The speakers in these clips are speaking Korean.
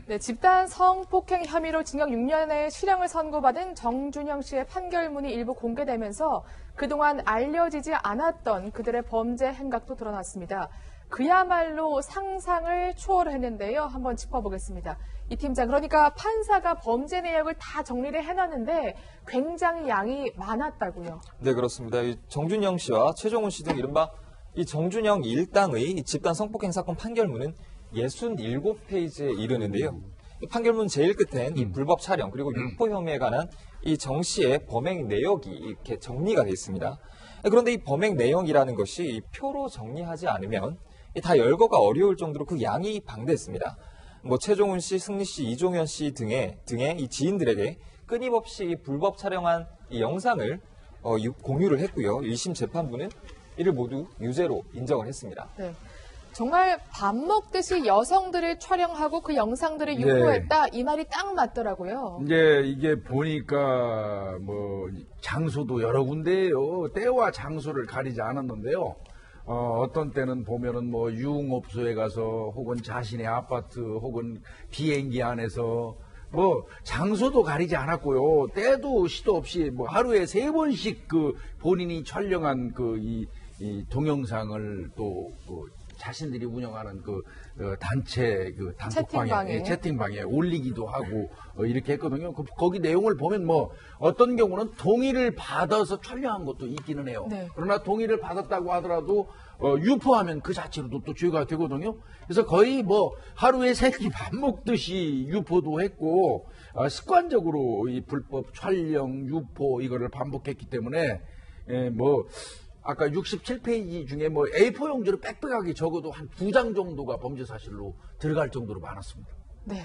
네, 집단 성폭행 혐의로 징역 6년의 실형을 선고받은 정준영 씨의 판결문이 일부 공개되면서 그동안 알려지지 않았던 그들의 범죄 행각도 드러났습니다. 그야말로 상상을 초월했는데요. 한번 짚어보겠습니다. 이 팀장, 그러니까 판사가 범죄 내역을 다 정리를 해놨는데 굉장히 양이 많았다고요. 네, 그렇습니다. 이 정준영 씨와 최종훈 씨 등 이른바 이 정준영 일당의 집단 성폭행 사건 판결문은 67페이지에 이르는데요. 이 판결문 제일 끝엔 이 불법 촬영 그리고 유포 혐의에 관한 이 정 씨의 범행 내역이 이렇게 정리가 되어 있습니다. 그런데 이 범행 내용이라는 것이 이 표로 정리하지 않으면 다 열거가 어려울 정도로 그 양이 방대했습니다. 뭐 최종훈 씨, 승리 씨, 이종현 씨 등의 이 지인들에게 끊임없이 불법 촬영한 이 영상을 공유를 했고요. 1심 재판부는 이를 모두 유죄로 인정을 했습니다. 네. 정말 밥 먹듯이 여성들을 촬영하고 그 영상들을 유포했다. 이 말이 딱 맞더라고요. 이제 이게 보니까 뭐 장소도 여러 군데예요. 때와 장소를 가리지 않았는데요. 어떤 때는 보면은 뭐 유흥업소에 가서 혹은 자신의 아파트 혹은 비행기 안에서 뭐 장소도 가리지 않았고요. 때도 시도 없이 뭐 하루에 3번씩 그 본인이 촬영한 이 동영상을 또 자신들이 운영하는 단체 단톡방에 채팅방에 올리기도 하고 이렇게 했거든요. 거기 내용을 보면 뭐 어떤 경우는 동의를 받아서 촬영한 것도 있기는 해요. 네. 그러나 동의를 받았다고 하더라도 유포하면 그 자체로도 또 죄가 되거든요. 그래서 거의 뭐 하루에 3끼 밥 먹듯이 유포도 했고 습관적으로 이 불법 촬영, 유포 이거를 반복했기 때문에 뭐 아까 67페이지 중에 뭐 A4 용지로 빽빽하게 적어도 한 2장 정도가 범죄 사실로 들어갈 정도로 많았습니다. 네.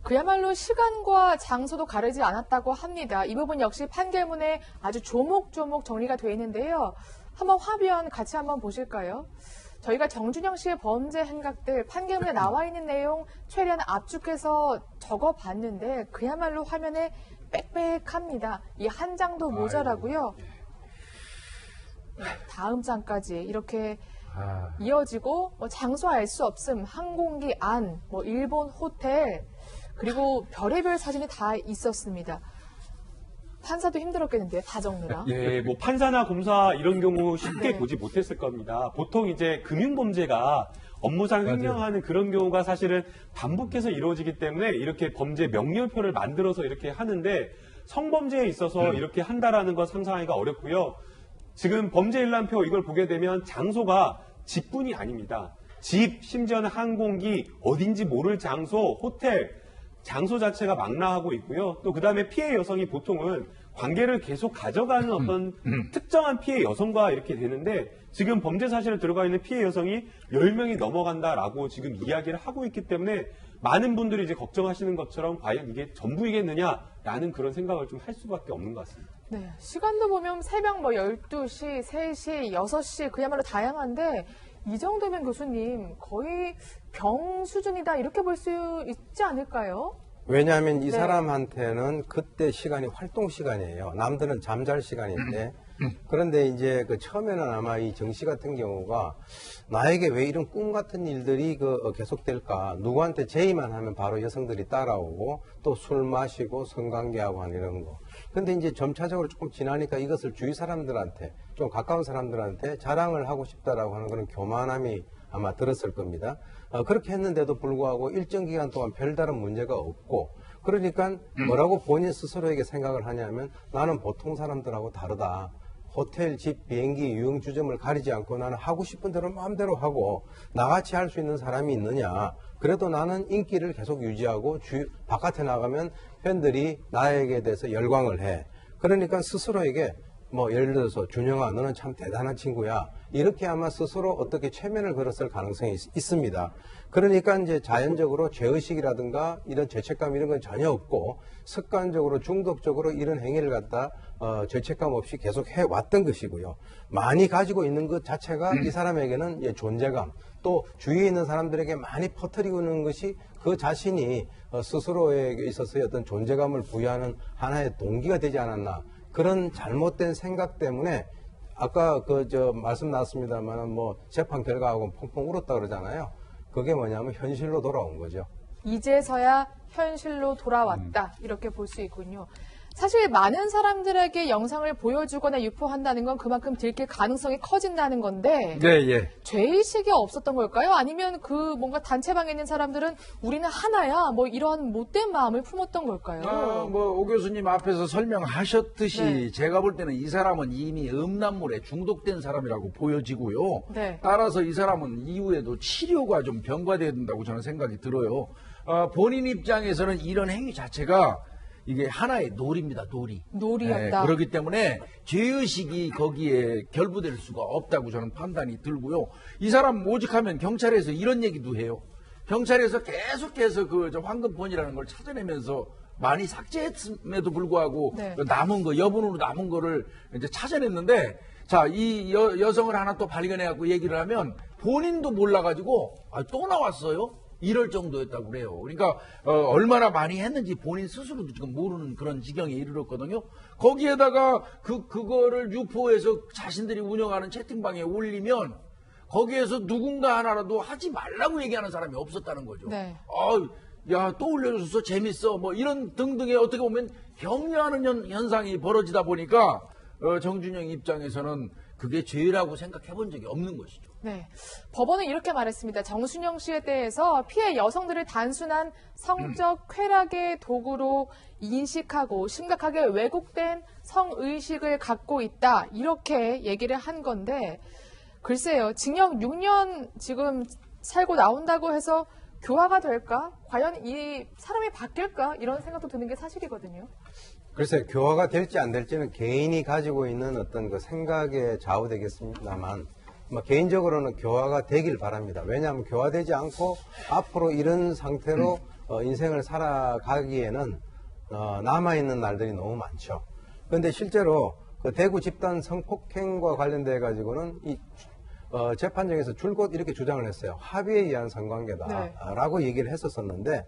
그야말로 시간과 장소도 가리지 않았다고 합니다. 이 부분 역시 판결문에 아주 조목조목 정리가 되어 있는데요. 한번 화면 같이 한번 보실까요? 저희가 정준영 씨의 범죄 행각들 판결문에 나와 있는 내용 최대한 압축해서 적어봤는데 그야말로 화면에 빽빽합니다. 이 한 장도 모자라고요. 네, 다음 장까지 이렇게 이어지고 장소 알 수 없음, 항공기 안, 일본 호텔 그리고 별의별 사진이 다 있었습니다. 판사도 힘들었겠는데요, 다 적느라. 예, 뭐 판사나 검사 이런 경우 쉽게 보지 못했을 겁니다. 보통 이제 금융범죄가 업무상 횡령하는 그런 경우가 사실은 반복해서 이루어지기 때문에 이렇게 범죄 명령표를 만들어서 이렇게 하는데 성범죄에 있어서 이렇게 한다라는 건 상상하기가 어렵고요. 지금 범죄 일람표 이걸 보게 되면 장소가 집뿐이 아닙니다. 집, 심지어는 항공기, 어딘지 모를 장소, 호텔, 장소 자체가 망라하고 있고요. 또 그다음에 피해 여성이 보통은 관계를 계속 가져가는 어떤 특정한 피해 여성과 이렇게 되는데 지금 범죄 사실에 들어가 있는 피해 여성이 10명이 넘어간다라고 지금 이야기를 하고 있기 때문에 많은 분들이 이제 걱정하시는 것처럼 과연 이게 전부이겠느냐라는 그런 생각을 좀 할 수밖에 없는 것 같습니다. 네, 시간도 보면 새벽 12시, 3시, 6시 그야말로 다양한데 이 정도면 교수님 거의 병 수준이다 이렇게 볼 수 있지 않을까요? 왜냐하면 이 사람한테는 그때 시간이 활동 시간이에요. 남들은 잠잘 시간인데. 그런데 이제 처음에는 아마 이 정 씨 같은 경우가 나에게 왜 이런 꿈 같은 일들이 계속될까. 누구한테 제의만 하면 바로 여성들이 따라오고 또 술 마시고 성관계하고 하는 이런 거. 근데 이제 점차적으로 조금 지나니까 이것을 주위 사람들한테 좀 가까운 사람들한테 자랑을 하고 싶다라고 하는 그런 교만함이 아마 들었을 겁니다. 그렇게 했는데도 불구하고 일정 기간 동안 별다른 문제가 없고 그러니까 뭐라고 본인 스스로에게 생각을 하냐면 나는 보통 사람들하고 다르다. 호텔, 집, 비행기, 유흥 주점을 가리지 않고 나는 하고 싶은 대로 마음대로 하고 나같이 할 수 있는 사람이 있느냐. 그래도 나는 인기를 계속 유지하고 바깥에 나가면 팬들이 나에게 대해서 열광을 해. 그러니까 스스로에게 예를 들어서 준영아 너는 참 대단한 친구야. 이렇게 아마 스스로 어떻게 최면을 걸었을 가능성이 있습니다. 그러니까 이제 자연적으로 죄의식이라든가 이런 죄책감 이런 건 전혀 없고 습관적으로 중독적으로 이런 행위를 갖다 죄책감 없이 계속 해왔던 것이고요. 많이 가지고 있는 것 자체가 이 사람에게는 존재감 또 주위에 있는 사람들에게 많이 퍼뜨리고 있는 것이 그 자신이 스스로에게 있어서의 어떤 존재감을 부여하는 하나의 동기가 되지 않았나. 그런 잘못된 생각 때문에 아까 말씀 나왔습니다만 재판 결과하고 펑펑 울었다 그러잖아요. 그게 뭐냐면 현실로 돌아온 거죠. 이제서야 현실로 돌아왔다. 이렇게 볼 수 있군요. 사실 많은 사람들에게 영상을 보여주거나 유포한다는 건 그만큼 들킬 가능성이 커진다는 건데 네, 예. 죄의식이 없었던 걸까요? 아니면 그 뭔가 단체방에 있는 사람들은 우리는 하나야 뭐 이런 못된 마음을 품었던 걸까요? 오 교수님 앞에서 설명하셨듯이 네. 제가 볼 때는 이 사람은 이미 음란물에 중독된 사람이라고 보여지고요. 네. 따라서 이 사람은 이후에도 치료가 좀 병과돼야 된다고 저는 생각이 들어요. 본인 입장에서는 이런 행위 자체가 이게 하나의 놀이입니다, 놀이. 놀이였다. 그렇기 때문에 죄의식이 거기에 결부될 수가 없다고 저는 판단이 들고요. 이 사람 모직하면 경찰에서 이런 얘기도 해요. 경찰에서 계속해서 저 황금폰이라는 걸 찾아내면서 많이 삭제했음에도 불구하고 네. 남은 거, 여분으로 남은 거를 이제 찾아냈는데 자, 이 여성을 하나 또 발견해갖고 얘기를 하면 본인도 몰라가지고 또 나왔어요? 이럴 정도였다고 그래요. 그러니까 얼마나 많이 했는지 본인 스스로도 지금 모르는 그런 지경에 이르렀거든요. 거기에다가 그거를 유포해서 자신들이 운영하는 채팅방에 올리면 거기에서 누군가 하나라도 하지 말라고 얘기하는 사람이 없었다는 거죠. 네. 야, 또 올려줘서 재밌어. 뭐 이런 등등의 어떻게 보면 격려하는 현상이 벌어지다 보니까 정준영 입장에서는 그게 죄라고 생각해 본 적이 없는 것이죠. 네. 법원은 이렇게 말했습니다. 정순영 씨에 대해서 피해 여성들을 단순한 성적 쾌락의 도구로 인식하고 심각하게 왜곡된 성의식을 갖고 있다. 이렇게 얘기를 한 건데 글쎄요. 징역 6년 지금 살고 나온다고 해서 교화가 될까? 과연 이 사람이 바뀔까? 이런 생각도 드는 게 사실이거든요. 글쎄, 교화가 될지 안 될지는 개인이 가지고 있는 어떤 그 생각에 좌우되겠습니다만, 개인적으로는 교화가 되길 바랍니다. 왜냐하면 교화되지 않고 앞으로 이런 상태로 인생을 살아가기에는 남아있는 날들이 너무 많죠. 그런데 실제로 그 대구 집단 성폭행과 관련돼 가지고는 이 재판정에서 줄곧 이렇게 주장을 했어요. 합의에 의한 성관계다라고 얘기를 했었었는데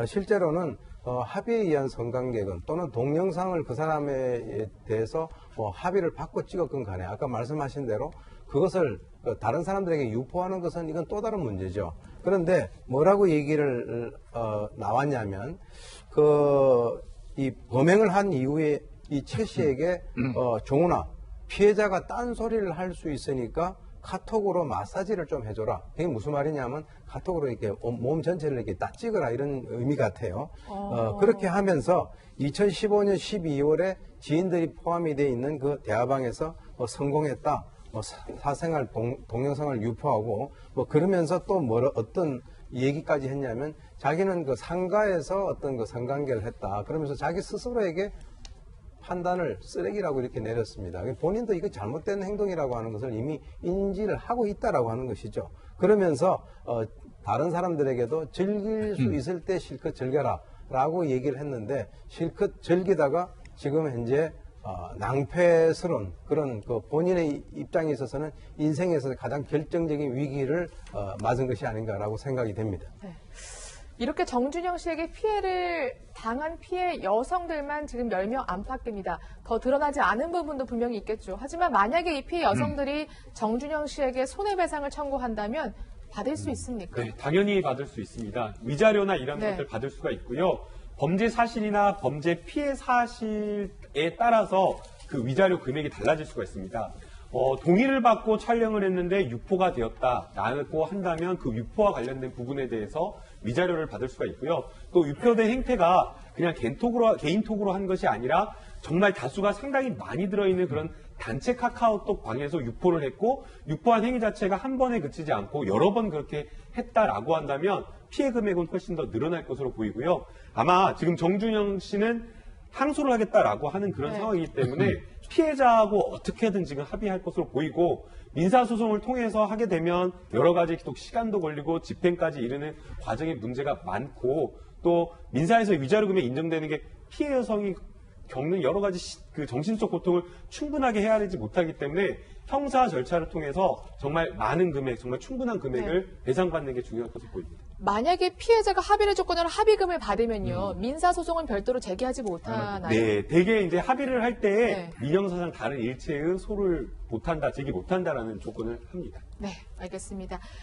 실제로는 합의에 의한 성관계건 또는 동영상을 그 사람에 대해서 뭐 합의를 받고 찍었건 간에 아까 말씀하신 대로 그것을 다른 사람들에게 유포하는 것은 이건 또 다른 문제죠. 그런데 뭐라고 얘기를 나왔냐면 이 범행을 한 이후에 이 최 씨에게 종훈아 피해자가 딴소리를 할 수 있으니까 카톡으로 마사지를 좀 해줘라. 그게 무슨 말이냐면 카톡으로 이렇게 몸 전체를 이렇게 딱 찍어라 이런 의미 같아요. 그렇게 하면서 2015년 12월에 지인들이 포함이 돼 있는 그 대화방에서 성공했다. 사생활 동영상을 유포하고 그러면서 또 어떤 얘기까지 했냐면 자기는 그 상가에서 어떤 그 성관계를 했다. 그러면서 자기 스스로에게 판단을 쓰레기라고 이렇게 내렸습니다. 본인도 이거 잘못된 행동이라고 하는 것을 이미 인지를 하고 있다라고 하는 것이죠. 그러면서 다른 사람들에게도 즐길 수 있을 때 실컷 즐겨라 라고 얘기를 했는데 실컷 즐기다가 지금 현재 낭패스러운 그런 그 본인의 입장에 있어서는 인생에서 가장 결정적인 위기를 맞은 것이 아닌가라고 생각이 됩니다. 네. 이렇게 정준영 씨에게 피해를 당한 피해 여성들만 지금 10명 안팎입니다. 더 드러나지 않은 부분도 분명히 있겠죠. 하지만 만약에 이 피해 여성들이 정준영 씨에게 손해배상을 청구한다면 받을 수 있습니까? 네, 당연히 받을 수 있습니다. 위자료나 이런 네. 것들 받을 수가 있고요. 범죄 사실이나 범죄 피해 사실에 따라서 그 위자료 금액이 달라질 수가 있습니다. 동의를 받고 촬영을 했는데 유포가 되었다라고 한다면 그 유포와 관련된 부분에 대해서 위자료를 받을 수가 있고요. 또 유포된 행태가 그냥 개인톡으로 한 것이 아니라 정말 다수가 상당히 많이 들어있는 그런 단체 카카오톡 방에서 유포를 했고 유포한 행위 자체가 한 번에 그치지 않고 여러 번 그렇게 했다라고 한다면 피해 금액은 훨씬 더 늘어날 것으로 보이고요. 아마 지금 정준영 씨는 항소를 하겠다라고 하는 그런 네. 상황이기 때문에 피해자하고 어떻게든 지금 합의할 것으로 보이고 민사소송을 통해서 하게 되면 여러 가지 또 시간도 걸리고 집행까지 이르는 과정에 문제가 많고 또 민사에서 위자료 금액이 인정되는 게 피해 여성이 겪는 여러 가지 그 정신적 고통을 충분하게 헤아리지 못하기 때문에 형사 절차를 통해서 정말 많은 금액, 정말 충분한 금액을 배상받는 게 중요할 것으로 보입니다. 만약에 피해자가 합의를 조건으로 합의금을 받으면요. 민사소송은 별도로 제기하지 못하나요? 네, 대개 이제 합의를 할 때 네. 민형사상 다른 일체의 소를 못한다, 제기 못한다라는 조건을 합니다. 네, 알겠습니다.